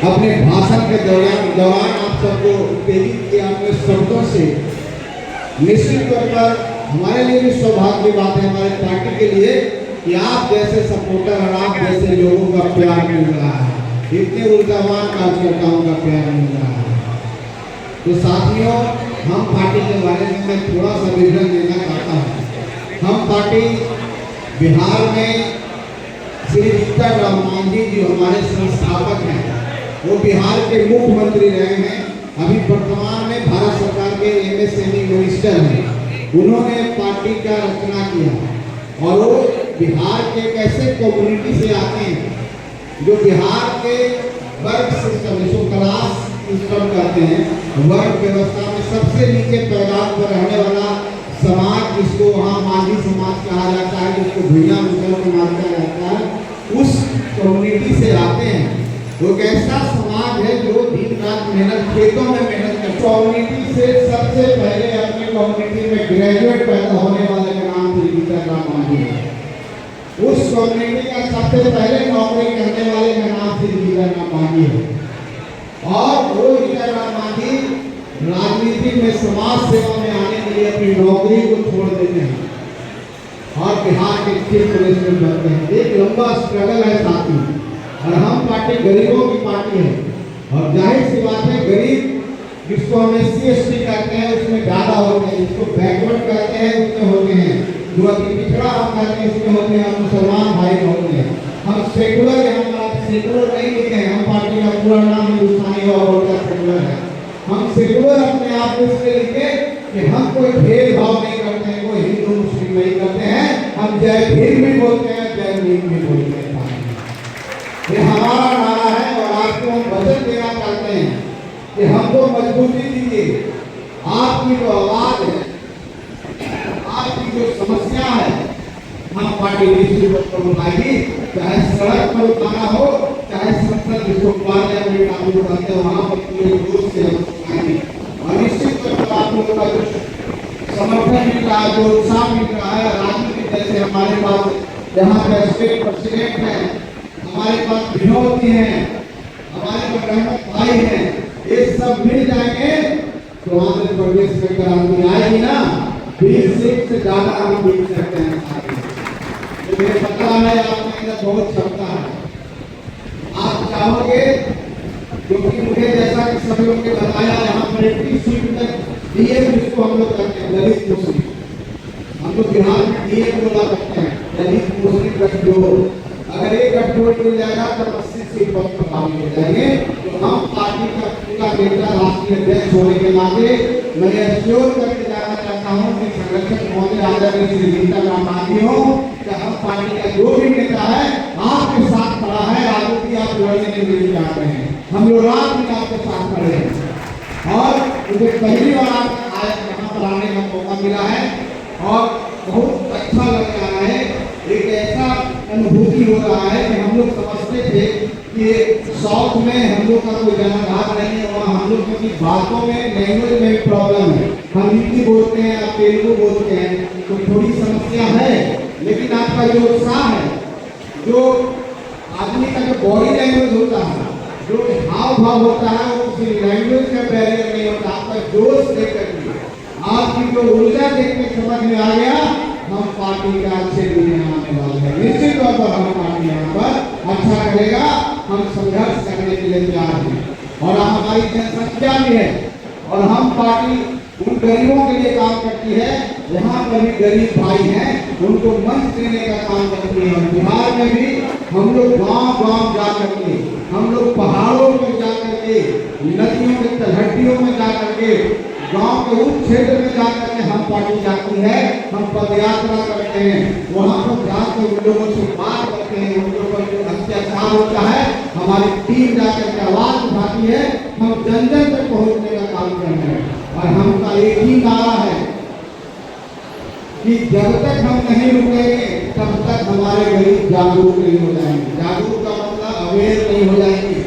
अपने भाषण के दौरान आप सबको उत्तेजित किया अपने शब्दों से। निश्चित तौर पर हमारे लिए भी सौभाग्य की बात है, हमारे पार्टी के लिए, कि आप जैसे सपोर्टर और आप जैसे लोगों का प्यार मिल रहा है, इतने ऊर्जावान कार्यकर्ताओं का प्यार मिल रहा है। तो साथियों, हम पार्टी के बारे में मैं थोड़ा सा विवरण देना चाहता हूँ। हम पार्टी बिहार में श्री जीतन मांझी जी हमारे संस्थापक हैं, वो बिहार के मुख्यमंत्री रहे हैं, अभी वर्तमान में भारत सरकार के MSME मिनिस्टर हैं। उन्होंने पार्टी का रचना किया और वो बिहार के एक ऐसे कम्युनिटी से आते हैं जो बिहार के वर्ग सिस्टम, जिसको क्लास सिस्टम कहते हैं, वर्ग व्यवस्था में सबसे नीचे पैदान पर रहने वाला समाज, जिसको वहाँ मांझी समाज कहा जाता है, जिसको भैया मुसलमान समाज कहा जाता है, उस कम्युनिटी से आते हैं। वो एक ऐसा समाज है जो दिन रात मेहनत, खेतों में मेहनत करता है। कम्युनिटी से सबसे पहले अपने कम्युनिटी में ग्रेजुएट पैदा होने वाले का नाम श्री जीतन मांझी है। उस कम्युनिटी का सबसे पहले नौकरी करने वाले का नाम श्री जीतन मांझी है। और वो जीतन मांझी राजनीति में, समाज सेवा में आने के लिए अपनी नौकरी को छोड़ देते हैं और बिहार के चीफ मिनिस्टर बनते हैं। एक लंबा स्ट्रगल है साथी, और हम पार्टी गरीबों की पार्टी है, और जाहिर सी बात है गरीब जिसको हम SC/ST कहते हैं उसमें ज्यादा होते हैं, जिसको बैकवर्ड कहते हैं उसमें होते हैं, जो अति पिछड़ा हम कहते हैं उसमें होते हैं, मुसलमान भाई होते हैं। हम सेकुलर है, हम सेकुलर नहीं लिखे हैं, हम पार्टी का पूरा नाम हिंदुस्तानी और सेकुलर है। हम सेकुलर अपने आप को इसलिए लिखे कि हम कोई भेदभाव नहीं करते हैं, कोई हिंदू मुस्लिम नहीं करते हैं, हम जय भीम भी बोलते हैं, जय भीम भी बोलते हैं। ये हमारा नारा है और आपको हम वचन देना चाहते हैं कि हमको मजबूती दीजिए। आपकी जो आवाज है, आपकी जो समस्या है, हम पार्टी निश्चित रूप से उठाएगी, चाहे सड़क पर उठाना हो, चाहे संसद जिसको पार्लियामेंट में काबू करते हैं वहां पर पूरे जोश से हम उठाएंगे। और निश्चित तौर पर आप लोगों का जो समर्थन मिल रहा है, जो उत्साह मिल रहा है, राजनीति जैसे हमारे पास यहाँ पे स्टेट प्रेसिडेंट है, हमारे पास विनोद जी हैं, हमारे पास रहमत भाई हैं, ये सब मिल जाएंगे तो आंध्र प्रदेश में क्रांति आएगी ना। 20 सीट से ज्यादा हम जीत सकते हैं। तो मेरे पता है आपके अंदर बहुत क्षमता है, आप चाहोगे, क्योंकि मुझे जैसा कि सभी लोगों ने बताया यहाँ पर 21 सीट तक DM जिसको हम लोग करते हैं, दलित मुस्लिम, हम लोग बिहार में DM बोला करते हैं, दलित मुस्लिम गठजोड़। अगर एक गठजोड़ मिल जाएगा तो 80 सीट पर प्रभावी हो जाएंगे। तो हम पार्टी का पूरा नेता, राष्ट्रीय अध्यक्ष होने के नाते मैं एश्योर करके जाना चाहता हूँ कि संरक्षक महोदय आदरणीय श्री जीतन मांझी हो, कि हम पार्टी का जो भी नेता है आपके साथ खड़ा है। राजनीति आप लड़ने के लिए जा रहे हैं, हम लोग रात दिन आपके साथ खड़े हैं। और मुझे पहली बार आज यहाँ पर आने का मौका मिला है और बहुत अच्छा लग रहा है। एक ऐसा अनुभूति हो रहा है कि हम लोग समझते थे कि साउथ में हम लोग का कोई जनाधार नहीं है, वहाँ हम लोग की बातों में, लैंग्वेज में प्रॉब्लम है, हम हिंदी बोलते हैं, आप तेलुगु बोलते हैं, तो थोड़ी समस्या है। लेकिन आपका जो उत्साह है, जो आदमी का जो बॉडी लैंग्वेज होता है, जो हाव भाव होता है, वो किसी लैंग्वेज का बैरियर नहीं होता। आपका जोश देख करके, आपकी जो ऊर्जा देख के समझ में आ गया हम पार्टी का अच्छे दिन आने वाले हैं। निश्चित तौर पर हम पार्टी यहाँ पर अच्छा करेगा, हम संघर्ष करने के लिए तैयार हैं और हमारी जनसंख्या भी है और हम पार्टी उन गरीबों के लिए काम करती है, यहाँ पर भी गरीब भाई हैं, उनको मंच देने का काम करती है। बिहार में भी हम लोग गांव-गांव जा करके, हम लोग पहाड़ों पर जा करके, नदियों के तलहटियों में जा करके, गांव के उस क्षेत्र में जाकर के हम पार्टी जाती है, हम पदयात्रा करते हैं, वहाँ पर जाकर उन लोगों से बात करते हैं, उन लोगों पर जो अत्याचार होता है हमारी टीम जाकर के आवाज उठाती है, हम जन जन तक पहुँचने का काम कर रहे हैं। और हमका एक ही नारा है कि जब तक हम नहीं रुकेंगे तब तक हमारे गरीब जागरूक नहीं हो जाएंगे। जागरूक का मतलब अवेयर नहीं हो जाएंगे।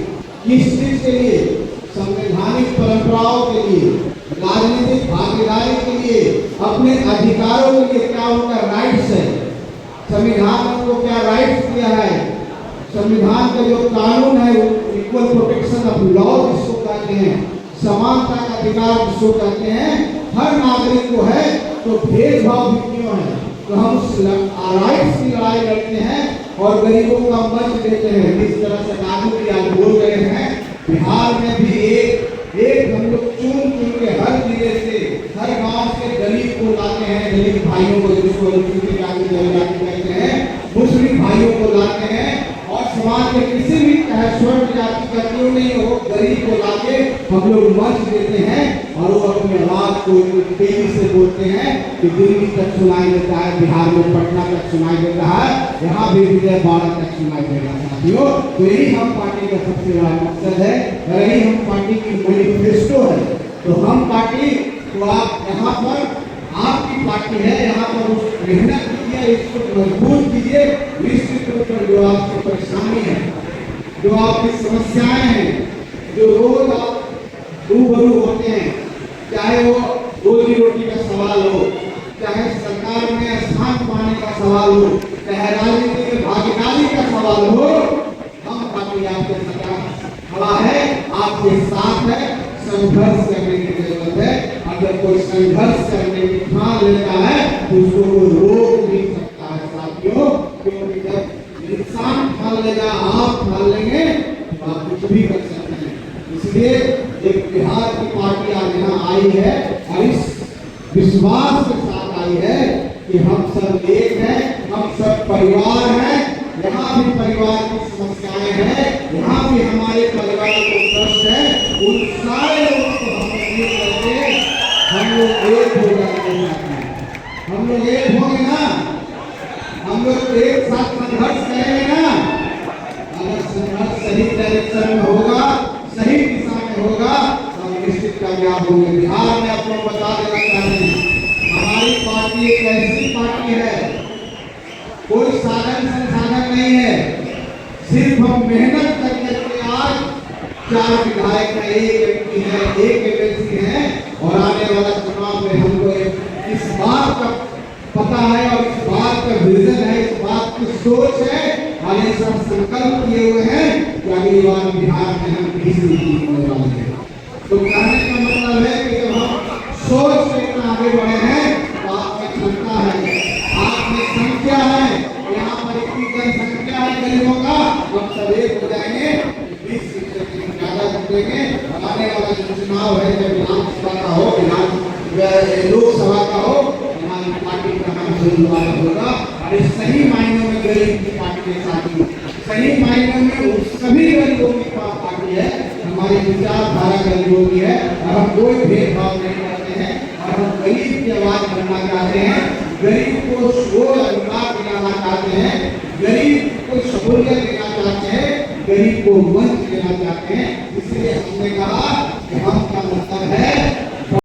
किस चीज के लिए? संवैधानिक परंपराओं के लिए, राजनीतिक भागीदारी के लिए, अपने अधिकारों के लिए। क्या उनका राइट्स है, संविधान ने उनको क्या राइट्स दिया है, संविधान का जो कानून है, इक्वल प्रोटेक्शन करते हैं, समानता का अधिकार जिसको कहते हैं, हर नागरिक को है, तो भेदभाव भी क्यों है? तो हम उस राइट्स की लड़ाई लड़ते हैं और गरीबों का मंच देते हैं। जिस तरह से नागू जी आज बोल रहे हैं, बिहार में भी एक हम लोग चुन के हर जिले से, हर गांव से गरीब को लाते हैं, गरीब भाइयों को, जिसको कहते हैं, मुस्लिम भाइयों को लाते हैं, और समाज में किसी भी स्वर्ण जाति का क्यों नहीं हो, गरीब को लाके हम लोग मंच देते हैं और वो अपनी आवाज को तेजी से बोलते हैं कि दिल्ली तक सुनाई देता है, बिहार में पटना तक सुनाई देता है, यहाँ भी विजयवाड़ा तक सुनाई देगा। साथियों, तो यही हम पार्टी का सबसे बड़ा मकसद है, यही हम पार्टी की मैनिफेस्टो है। तो हम पार्टी तो आप यहाँ पर आपकी पार्टी है, यहाँ पर उस मेहनत कीजिए, इसको मजबूत कीजिए। निश्चित रूप पर जो आपकी परेशानी है, जो आपकी समस्याएं हैं, जो रोज आप रूबरू होते हैं, चाहे वो रोजी रोटी का सवाल हो, चाहे सरकार में स्थान पाने का सवाल हो, चाहे राजनीति में भागीदारी का सवाल हो, हम पार्टी आपके साथ खड़ा है, आपके साथ है। संघर्ष करने की जरूरत है। अगर कोई संघर्ष करने की ठान लेता है तो उसको कोई रोक नहीं सकता है। साथियों, क्योंकि जब इंसान ठान लेगा, आप ठान लेंगे, तो आप कुछ भी कर सकते हैं। इसलिए एक बिहार की पार्टी आज यहाँ आई है और इस विश्वास के साथ आई है कि हम सब एक हैं, हम सब परिवार हैं। यहाँ भी परिवार की समस्याएं हैं, यहाँ भी हमारे परिवार को कष्ट है, उन सारे लोगों को हम एक करके हम लोग एक हो जाते हैं। हम लोग एक होंगे ना, हम लोग एक साथ संघर्ष करेंगे ना। अगर संघर्ष सही डायरेक्शन में होगा, सही दिशा में होगा, तो हम निश्चित कामयाब होंगे। बिहार में आप लोग बता देना चाहते हैं, हमारी पार्टी एक ऐसी पार्टी है, कोई साधन संसाधन नहीं है, सिर्फ हम मेहनत करके आज 4 विधायक है, 1 एमपी है, 1 एमएलसी है, और आने वाला चुनाव में हमको इस बात का पता है और इस बात का विजन है, इस बात की सोच है और ये सब संकल्प किए हुए हैं कि अगली बार बिहार में हम 20 जीतने वाले हैं। तो कहने का मतलब है कि जब हम सोच से इतना आगे बढ़े हैं तो आप में क्षमता है, आप में संख्या है, यहाँ पर इतनी जनसंख्या है गरीबों का, हम सब एक हो जाएंगे, 20 सीट से ज्यादा जीतेंगे। आने वाला जो चुनाव है, जब विधानसभा का हो, लोकसभा का हो, हमारी पार्टी का नाम जरूर होगा और इस सही मायनों में गरीब की पार्टी के साथ ही, सही मायनों में उस सभी गरीबों की पार्टी है। हमारी विचारधारा गरीबों की है और हम कोई भेदभाव नहीं करते हैं और हम गरीब की आवाज बनना चाहते हैं, गरीब को शोर अधिकार दिलाना चाहते हैं, गरीब को सहूलियत देना चाहते हैं, गरीब को मंच देना चाहते हैं। इसलिए हमने कहा कि हम का मतलब है